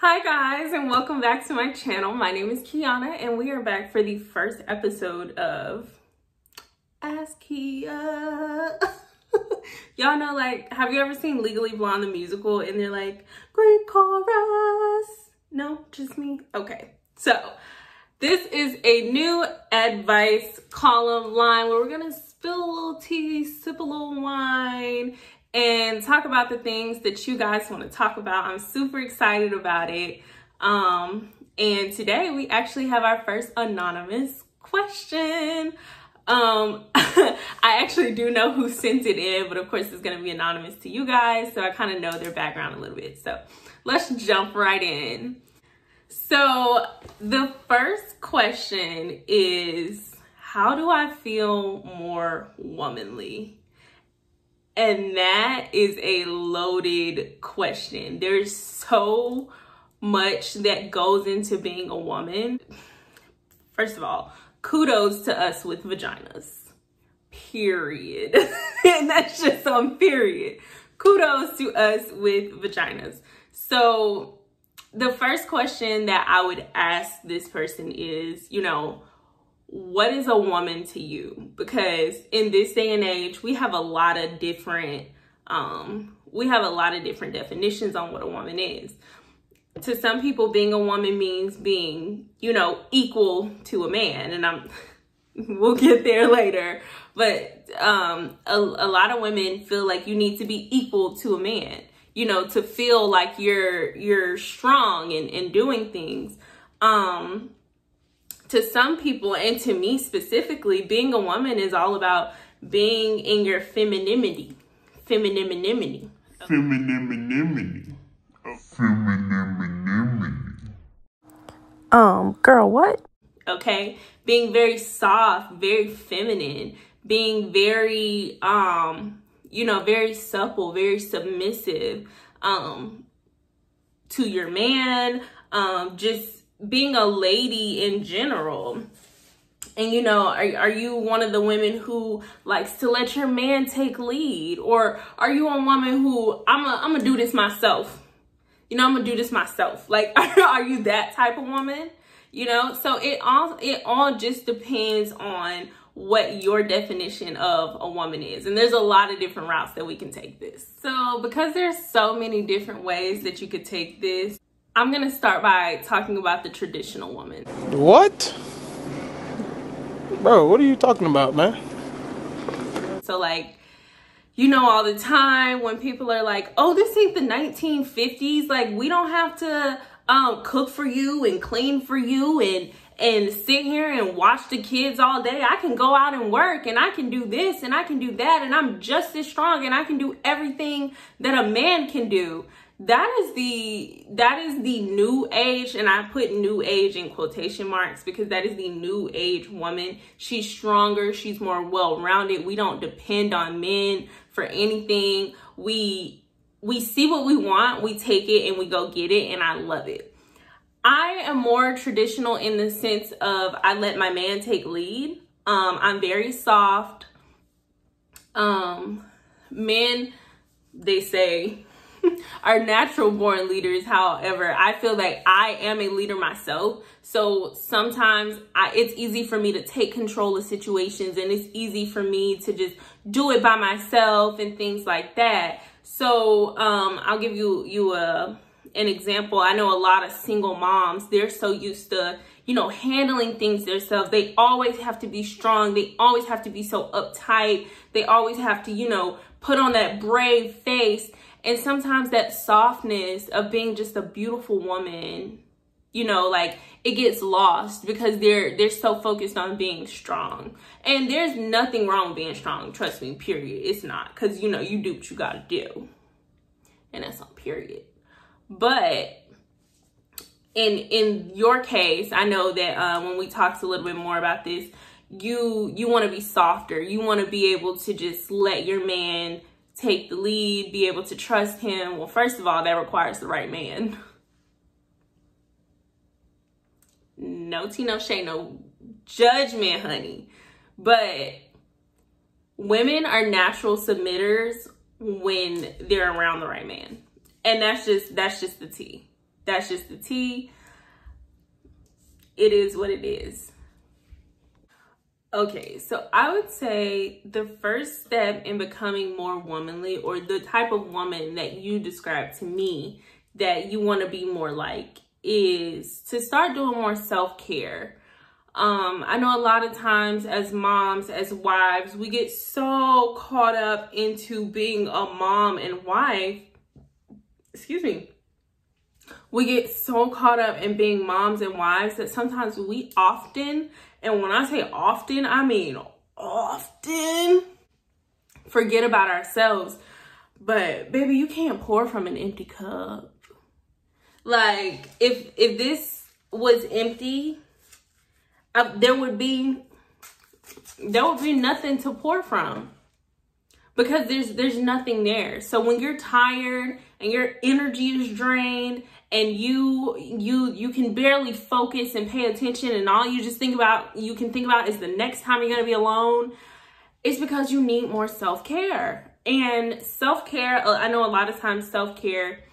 Hi guys, and welcome back to my channel. My name is Kiana and we are back for the first episode of Ask Kia. Y'all know, like, have you ever seen Legally Blonde the musical and they're like, great chorus? No, just me? Okay, so this is a new advice column line where we're gonna spill a little tea, sip a little wine, and talk about the things that you guys want to talk about. I'm super excited about it. And today we actually have our first anonymous question. I actually do know who sent it in, but of course it's going to be anonymous to you guys, so I kind of know their background a little bit. So let's jump right in. So the first question is, how do I feel more womanly? And that is a loaded question. There's so much that goes into being a woman. First of all, kudos to us with vaginas, period. And that's just on period. Kudos to us with vaginas. So the first question that I would ask this person is, what is a woman to you? Because in this day and age, we have a lot of different definitions on what a woman is. To some people, being a woman means being, equal to a man, and we'll get there later. But a lot of women feel like you need to be equal to a man, to feel like you're strong and doing things. To some people, and to me specifically, being a woman is all about being in your femininity. Femininity. Girl, what? Okay. Being very soft, very feminine, being very, very supple, very submissive, to your man, just being a lady in general. And are you one of the women who likes to let your man take lead, or are you a woman who I'm gonna do this myself? I'm gonna do this myself. Like, are you that type of woman? So it all just depends on what your definition of a woman is. And there's a lot of different routes that we can take this. So because there's so many different ways that you could take this, I'm going to start by talking about the traditional woman. What? Bro, what are you talking about, man? So, like, all the time when people are like, oh, this ain't the 1950s. Like, we don't have to cook for you and clean for you and sit here and watch the kids all day. I can go out and work, and I can do this and I can do that, and I'm just as strong, and I can do everything that a man can do. That is the new age, and I put new age in quotation marks because that is the new age woman. She's stronger, she's more well-rounded. We don't depend on men for anything. We see what we want, we take it, and we go get it, and I love it. I am more traditional in the sense of I let my man take lead. I'm very soft. Men, they say, are natural born leaders. However, I feel like I am a leader myself. So sometimes it's easy for me to take control of situations, and it's easy for me to just do it by myself and things like that. So I'll give you an example. I know a lot of single moms, they're so used to, handling things themselves. They always have to be strong. They always have to be so uptight. They always have to, put on that brave face. And sometimes that softness of being just a beautiful woman, like, it gets lost because they're so focused on being strong. And there's nothing wrong with being strong. Trust me, period. It's not, because, you do what you got to do. And that's on period. But in your case, I know that when we talked a little bit more about this, you want to be softer. You want to be able to just let your man take the lead, be able to trust him. Well, first of all, that requires the right man. No tea, no shade, no judgment, honey. But women are natural submitters when they're around the right man. And that's just the tea. that's just the tea. It is what it is. Okay, so I would say the first step in becoming more womanly, or the type of woman that you describe to me that you want to be more like, is to start doing more self-care. I know a lot of times as moms, as wives, we get so caught up into being a mom and wife. Excuse me. We get so caught up in being moms and wives that sometimes we often, and when I say often, I mean often, forget about ourselves. But baby, you can't pour from an empty cup. Like, if this was empty, there would be nothing to pour from, because there's nothing there. So when you're tired and your energy is drained and you can barely focus and pay attention, and all you can think about is the next time you're gonna be alone, it's because you need more self-care. And self-care, I know a lot of times self-care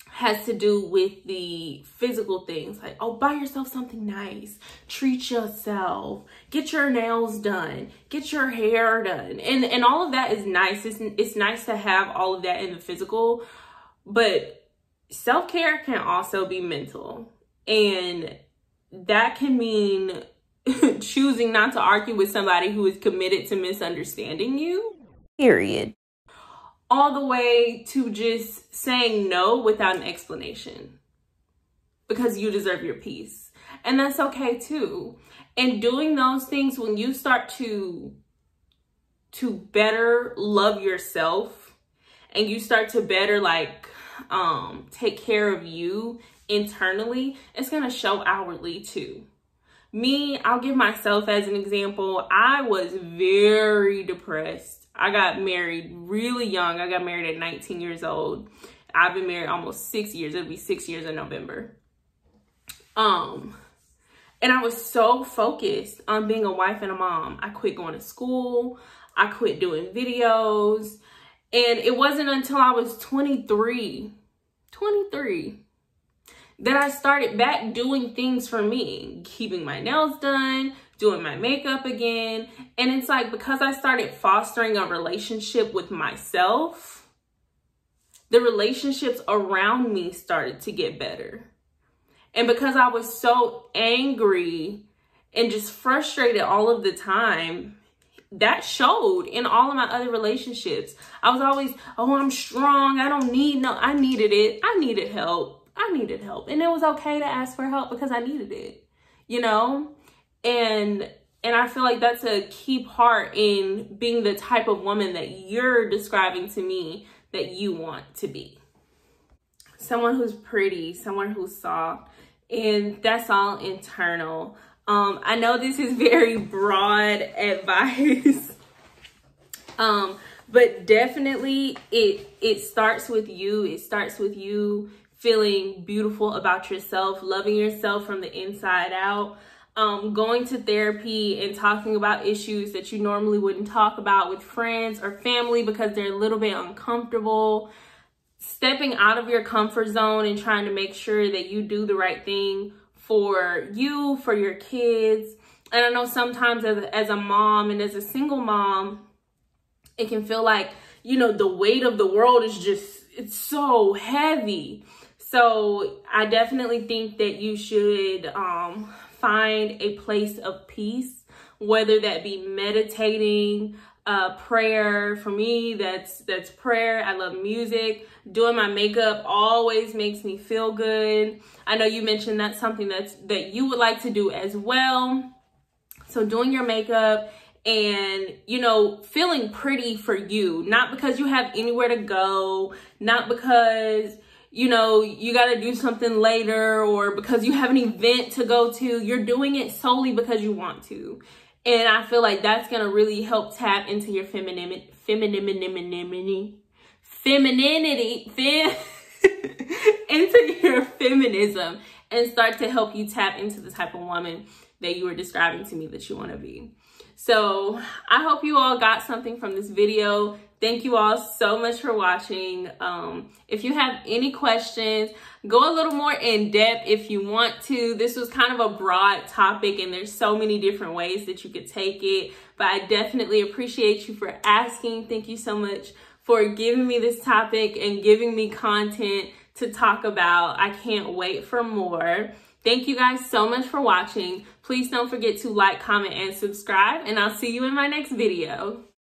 has to do with the physical things, like, oh, buy yourself something nice, treat yourself, get your nails done, get your hair done, and all of that is nice. It's nice to have all of that in the physical, but self-care can also be mental, and that can mean choosing not to argue with somebody who is committed to misunderstanding you, period, all the way to just saying no without an explanation because you deserve your peace. And that's okay too. And doing those things, when you start to better love yourself, and you start to better take care of you internally, it's gonna show outwardly too. Me, I'll give myself as an example. I was very depressed. I got married really young. I got married at 19 years old. I've been married almost 6 years. It'll be 6 years in November. And I was so focused on being a wife and a mom. I quit going to school. I quit doing videos. And it wasn't until I was 23, that I started back doing things for me, keeping my nails done, doing my makeup again. And it's like, because I started fostering a relationship with myself, the relationships around me started to get better. And because I was so angry and just frustrated all of the time, that showed in all of my other relationships. I was always, oh, I'm strong. I needed it. I needed help. And it was okay to ask for help because I needed it, you know? And I feel like that's a key part in being the type of woman that you're describing to me that you want to be. Someone who's pretty, someone who's soft, and that's all internal. I know this is very broad advice, but definitely it starts with you. It starts with you feeling beautiful about yourself, loving yourself from the inside out, going to therapy and talking about issues that you normally wouldn't talk about with friends or family because they're a little bit uncomfortable, stepping out of your comfort zone and trying to make sure that you do the right thing for you, for your kids. And I know sometimes as a mom and as a single mom, it can feel like, you know, the weight of the world is just, it's so heavy. So I definitely think that you should find a place of peace, whether that be meditating, prayer. For me, that's prayer. I love music. Doing my makeup always makes me feel good. I know you mentioned that's something that you would like to do as well. So doing your makeup and, you know, feeling pretty for you, not because you have anywhere to go, not because, you know, you got to do something later or because you have an event to go to. You're doing it solely because you want to. And I feel like that's going to really help tap into your femininity, into your feminism, and start to help you tap into the type of woman that you were describing to me that you want to be. So I hope you all got something from this video. Thank you all so much for watching. If you have any questions, go a little more in depth if you want to. This was kind of a broad topic and there's so many different ways that you could take it, but I definitely appreciate you for asking. Thank you so much for giving me this topic and giving me content to talk about. I can't wait for more. Thank you guys so much for watching. Please don't forget to like, comment, and subscribe, and I'll see you in my next video.